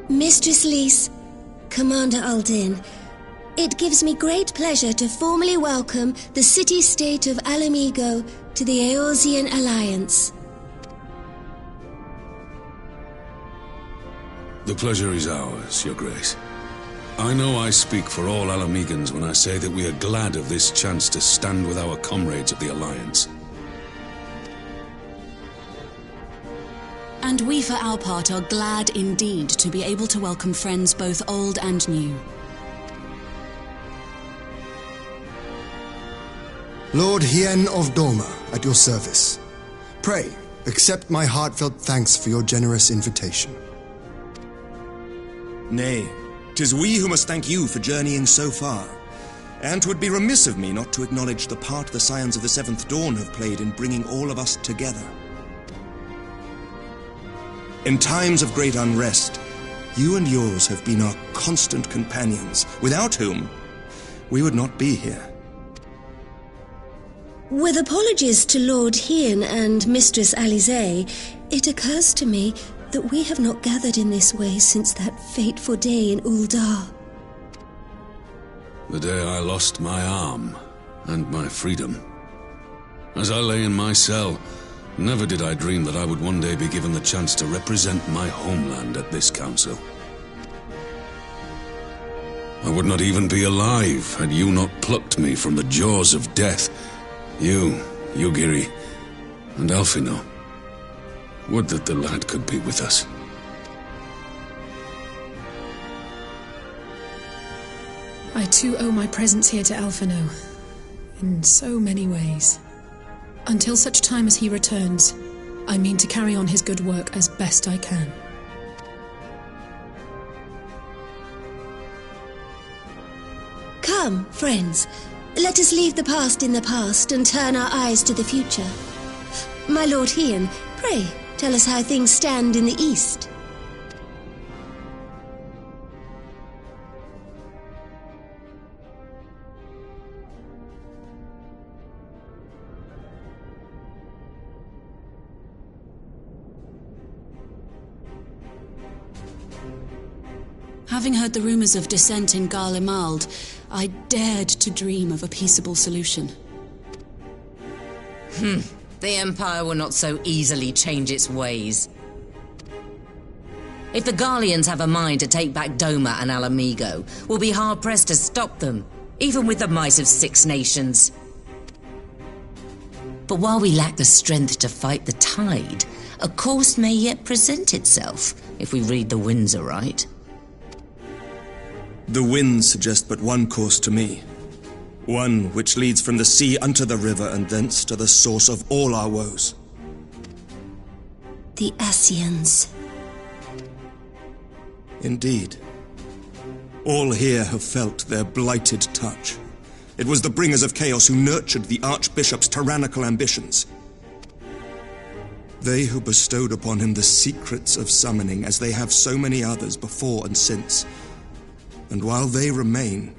Mistress Lys, Commander Aldin, it gives me great pleasure to formally welcome the city-state of Alamigo to the Eorzean Alliance. The pleasure is ours, Your Grace. I know I speak for all Alamegans when I say that we are glad of this chance to stand with our comrades of the Alliance. And we, for our part, are glad indeed to be able to welcome friends both old and new. Lord Hien of Doma, at your service. Pray, accept my heartfelt thanks for your generous invitation. Nay, 'tis we who must thank you for journeying so far. And 'twould be remiss of me not to acknowledge the part the Scions of the Seventh Dawn have played in bringing all of us together. In times of great unrest, you and yours have been our constant companions, without whom we would not be here. With apologies to Lord Hien and Mistress Alisaie, it occurs to me that we have not gathered in this way since that fateful day in Uldar. The day I lost my arm and my freedom. As I lay in my cell, never did I dream that I would one day be given the chance to represent my homeland at this council. I would not even be alive had you not plucked me from the jaws of death. You, Yugiri, and Alphino. Would that the lad could be with us. I too owe my presence here to Alphino, in so many ways. Until such time as he returns, I mean to carry on his good work as best I can. Come, friends, let us leave the past in the past and turn our eyes to the future. My Lord Hien, pray, tell us how things stand in the east. Having heard the rumors of dissent in Garlemald, I dared to dream of a peaceable solution. The Empire will not so easily change its ways. If the Garleans have a mind to take back Doma and Alamigo, we'll be hard-pressed to stop them, even with the might of 6 nations. But while we lack the strength to fight the tide, a course may yet present itself, if we read the winds aright. The winds suggest but one course to me. One which leads from the sea unto the river and thence to the source of all our woes. The Ascians. Indeed. All here have felt their blighted touch. It was the bringers of chaos who nurtured the Archbishop's tyrannical ambitions. They who bestowed upon him the secrets of summoning, as they have so many others before and since. And while they remain,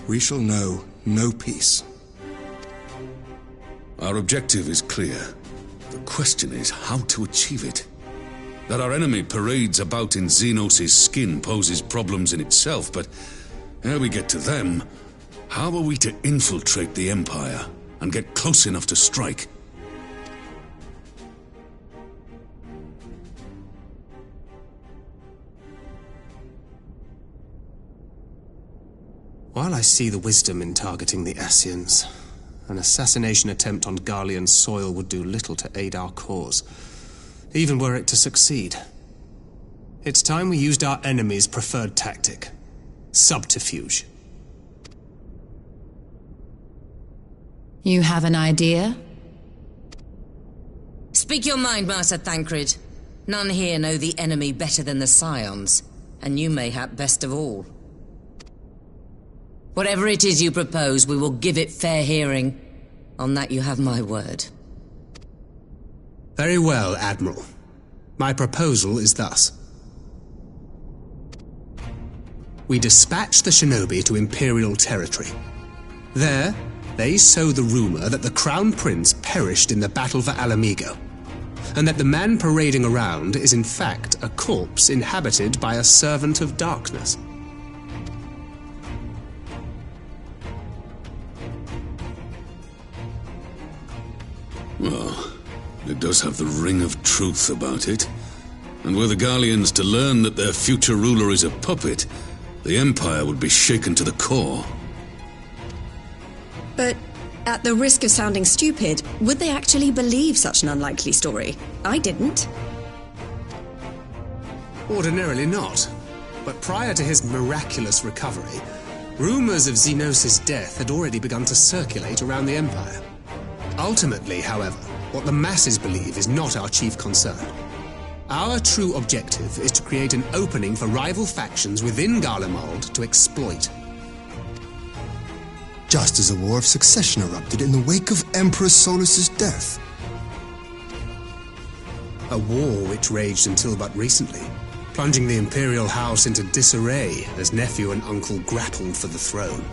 we shall know no peace. Our objective is clear. The question is how to achieve it. That our enemy parades about in Xenos' skin poses problems in itself, but ere we get to them, how are we to infiltrate the Empire and get close enough to strike? While I see the wisdom in targeting the Ascians, an assassination attempt on Garlean soil would do little to aid our cause, even were it to succeed. It's time we used our enemy's preferred tactic: subterfuge. You have an idea? Speak your mind, Master Thancred. None here know the enemy better than the Scions, and you mayhap best of all. Whatever it is you propose, we will give it fair hearing. On that you have my word. Very well, Admiral. My proposal is thus. We dispatch the shinobi to Imperial territory. There, they sow the rumor that the Crown Prince perished in the battle for Alamigo. and that the man parading around is in fact a corpse inhabited by a servant of darkness. Well, it does have the ring of truth about it. And were the Garleans to learn that their future ruler is a puppet, the Empire would be shaken to the core. But at the risk of sounding stupid, would they actually believe such an unlikely story? I didn't. Ordinarily not. But prior to his miraculous recovery, rumors of Xenos' death had already begun to circulate around the Empire. Ultimately, however, what the masses believe is not our chief concern. Our true objective is to create an opening for rival factions within Garlemald to exploit. Just as a war of succession erupted in the wake of Emperor Solus's death. A war which raged until but recently, plunging the Imperial House into disarray as nephew and uncle grappled for the throne.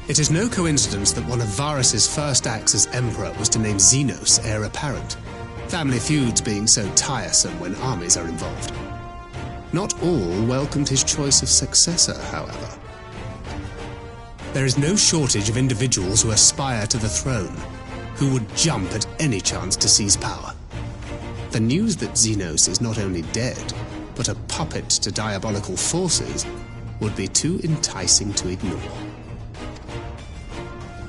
It is no coincidence that one of Varus's first acts as Emperor was to name Xenos heir apparent, family feuds being so tiresome when armies are involved. Not all welcomed his choice of successor, however. There is no shortage of individuals who aspire to the throne, who would jump at any chance to seize power. The news that Xenos is not only dead, but a puppet to diabolical forces, would be too enticing to ignore.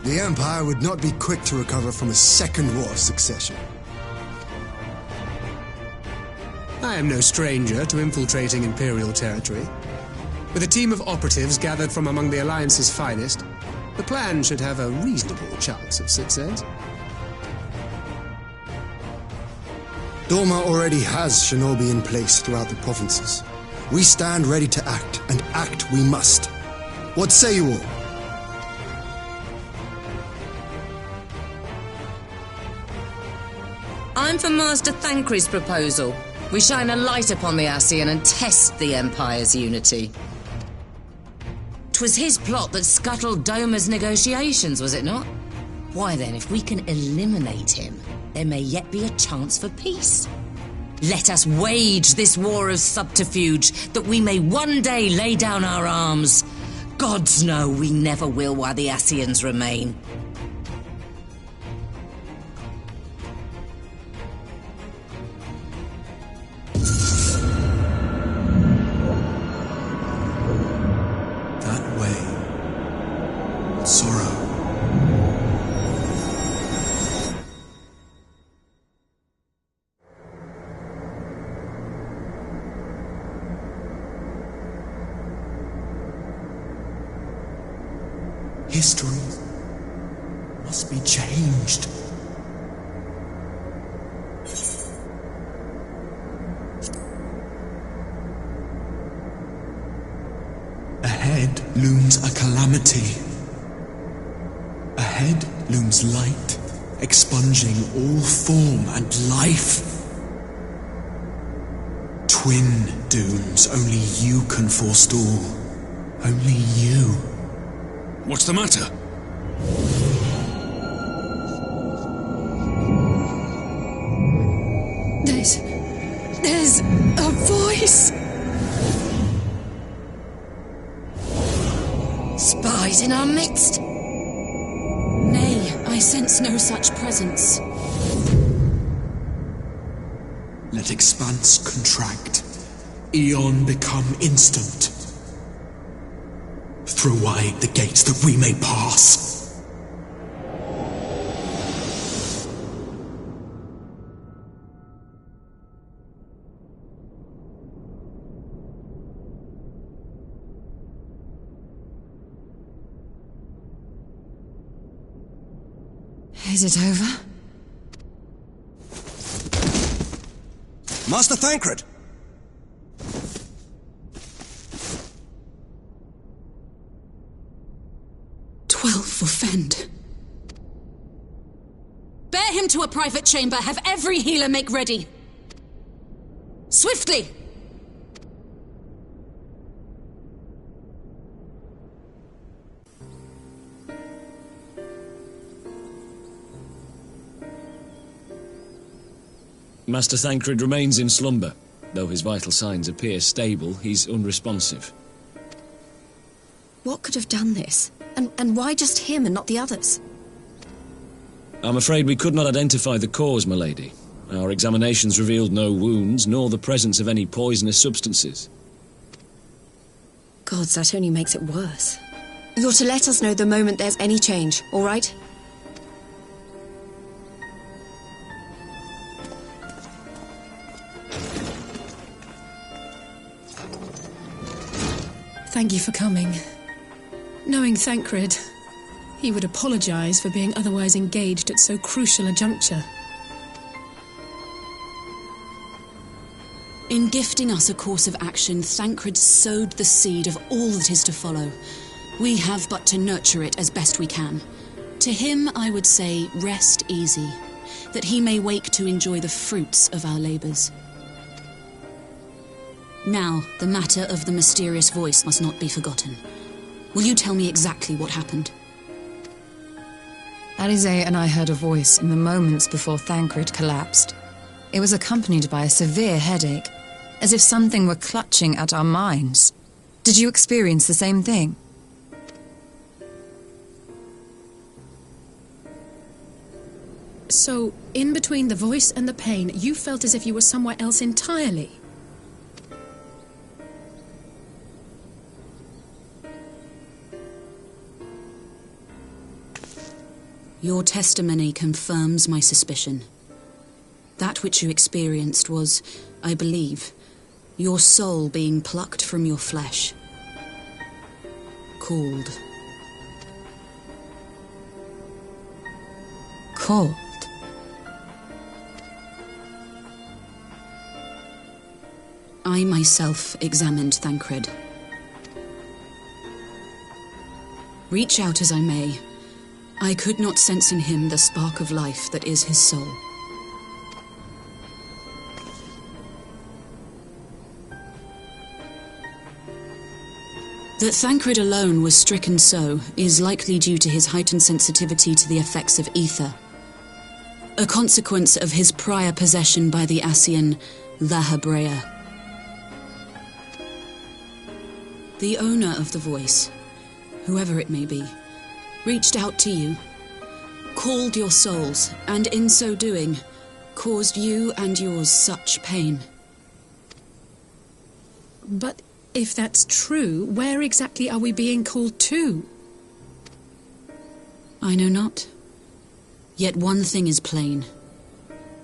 The Empire would not be quick to recover from a second war of succession. I am no stranger to infiltrating Imperial territory. With a team of operatives gathered from among the Alliance's finest, the plan should have a reasonable chance of success. Doma already has shinobi in place throughout the provinces. We stand ready to act, and act we must. What say you all? I'm for Master Thancred's proposal. We shine a light upon the Ascian and test the Empire's unity. 'Twas his plot that scuttled Doma's negotiations, was it not? Why then, if we can eliminate him, there may yet be a chance for peace. Let us wage this war of subterfuge, that we may one day lay down our arms. Gods know we never will while the Ascians remain. History must be changed. Ahead looms a calamity. Ahead looms light, expunging all form and life. Twin dooms only you can forestall. Only you. What's the matter? There's a voice! Spies in our midst? Nay, I sense no such presence. Let expanse contract, eon become instant. Throw wide the gates that we may pass. Is it over? Master Thancred! 12 for Fend. Bear him to a private chamber. Have every healer make ready. Swiftly! Master Thancred remains in slumber. Though his vital signs appear stable, he's unresponsive. What could have done this? And why just him and not the others? I'm afraid we could not identify the cause, my lady. Our examinations revealed no wounds, nor the presence of any poisonous substances. Gods, that only makes it worse. You're to let us know the moment there's any change, all right? Thank you for coming. Knowing Thancred, he would apologize for being otherwise engaged at so crucial a juncture. In gifting us a course of action, Thancred sowed the seed of all that is to follow. We have but to nurture it as best we can. To him, I would say, rest easy, that he may wake to enjoy the fruits of our labours. Now, the matter of the mysterious voice must not be forgotten. Will you tell me exactly what happened? Alize and I heard a voice in the moments before Thancred collapsed. It was accompanied by a severe headache, as if something were clutching at our minds. Did you experience the same thing? So, in between the voice and the pain, you felt as if you were somewhere else entirely? Your testimony confirms my suspicion. That which you experienced was, I believe, your soul being plucked from your flesh. Called. Called? I myself examined Thancred. Reach out as I may, I could not sense in him the spark of life that is his soul. That Thancred alone was stricken so is likely due to his heightened sensitivity to the effects of ether, a consequence of his prior possession by the Ascian Lahabrea. The owner of the voice, whoever it may be, reached out to you, called your souls, and in so doing, caused you and yours such pain. But if that's true, where exactly are we being called to? I know not. Yet one thing is plain.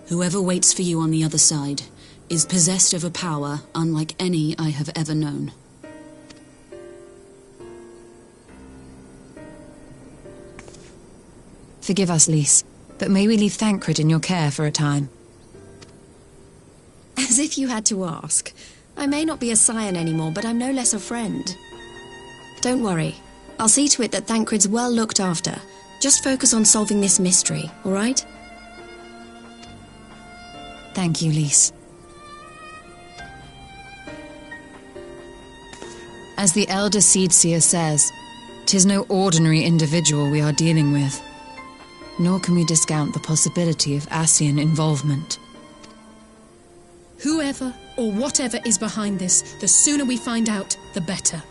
Whoever waits for you on the other side is possessed of a power unlike any I have ever known. Forgive us, Lys, but may we leave Thancred in your care for a time? As if you had to ask. I may not be a scion anymore, but I'm no less a friend. Don't worry. I'll see to it that Thancred's well looked after. Just focus on solving this mystery, all right? Thank you, Lys. As the Elder Seedseer says, 'tis no ordinary individual we are dealing with. Nor can we discount the possibility of Ascian involvement. Whoever or whatever is behind this, the sooner we find out, the better.